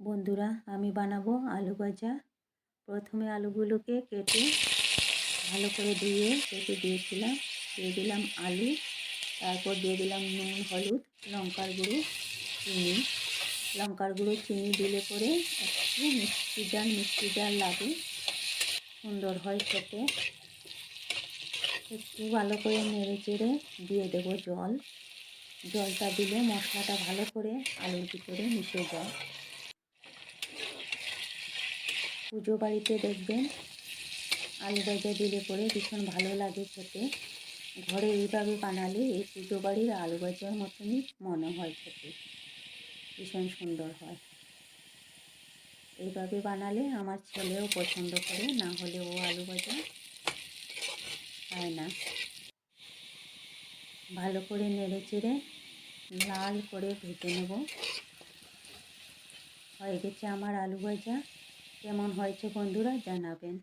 বন্ধুরা, আমি বানাবো আলু ভাজা। প্রথমে আলুগুলোকে কেটে ভালো করে ধুয়ে কেটে দিয়েছিলাম। দিয়ে দিলাম আলু, তারপর দিয়ে দিলাম নুন, হলুদ, লঙ্কার গুঁড়ো, চিনি। লঙ্কার গুঁড়ো চিনি দিলে পরে একটু মিষ্টি ডাল লাগে, সুন্দর হয় খেতে। একটু ভালো করে নেড়ে চেড়ে দিয়ে দেবো জল। জলটা দিলে মশলাটা ভালো করে আলুর ভিতরে মিশে যায়। পুজো বাড়িতে দেখবেন আলু ভাজা দিলে পরে ভীষণ ভালো লাগে খেতে। ঘরে এইভাবে বানালে এই পুজো বাড়ির আলু ভাজার মতনই মনে হয় খেতে, ভীষণ সুন্দর হয়। এইভাবে বানালে আমার ছেলেও পছন্দ করে, না হলে ও আলু ভাজা খায় না। ভালো করে নেড়ে চেড়ে লাল করে ভেজে নেব। হয়ে গেছে আমার আলু ভাজা। কেমন হয়েছে বন্ধুরা জানাবেন।